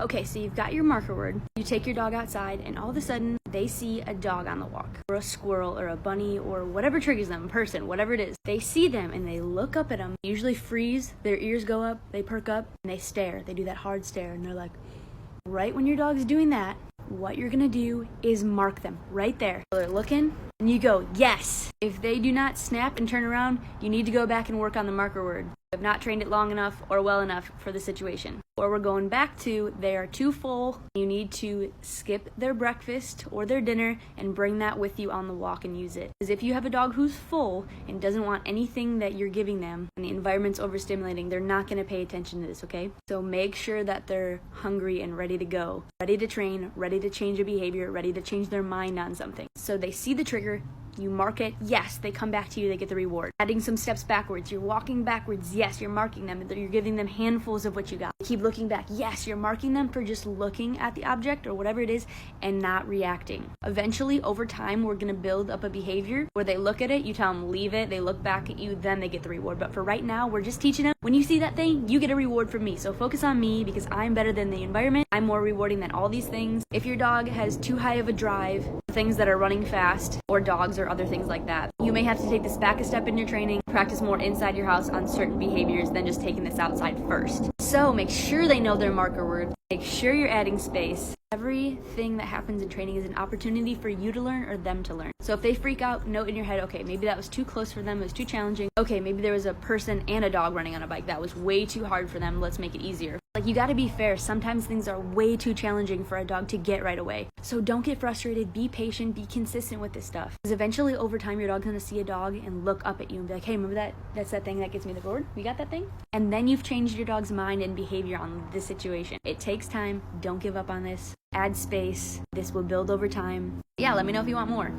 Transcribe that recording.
Okay, so you've got your marker word. You take your dog outside, and all of a sudden, they see a dog on the walk, or a squirrel, or a bunny, or whatever triggers them, a person, whatever it is. They see them, and they look up at them, usually freeze, their ears go up, they perk up, and they stare. They do that hard stare, and they're like, right when your dog's doing that, what you're gonna do is mark them right there. So they're looking, and you go, yes. If they do not snap and turn around, you need to go back and work on the marker word. You have not trained it long enough or well enough for the situation. Or we're going back to, they are too full. You need to skip their breakfast or their dinner and bring that with you on the walk and use it. Because if you have a dog who's full and doesn't want anything that you're giving them and the environment's overstimulating, they're not going to pay attention to this, okay? So make sure that they're hungry and ready to go, ready to train, ready to change a behavior, ready to change their mind on something. So they see the trigger, you mark it, yes, they come back to you, they get the reward. Adding some steps backwards, you're walking backwards, yes, you're marking them, you're giving them handfuls of what you got. Keep looking back, yes, you're marking them for just looking at the object or whatever it is and not reacting. Eventually, over time, we're gonna build up a behavior where they look at it, you tell them leave it, they look back at you, then they get the reward. But for right now, we're just teaching them, when you see that thing, you get a reward from me. So focus on me because I'm better than the environment. I'm more rewarding than all these things. If your dog has too high of a drive, things that are running fast, or dogs or other things like that, you may have to take this back a step in your training, practice more inside your house on certain behaviors than just taking this outside first. So make sure they know their marker word. Make sure you're adding space. Everything that happens in training is an opportunity for you to learn or them to learn. So if they freak out, note in your head, okay, maybe that was too close for them, it was too challenging. Okay, maybe there was a person and a dog running on a bike. That was way too hard for them. Let's make it easier. Like, you gotta be fair. Sometimes things are way too challenging for a dog to get right away. So don't get frustrated, be patient, be consistent with this stuff. Because eventually over time, your dog's gonna see a dog and look up at you and be like, hey, remember that? That's that thing that gets me the reward? We got that thing? And then you've changed your dog's mind and behavior on this situation. It takes time. Don't give up on this. Add space. This will build over time. Yeah, let me know if you want more.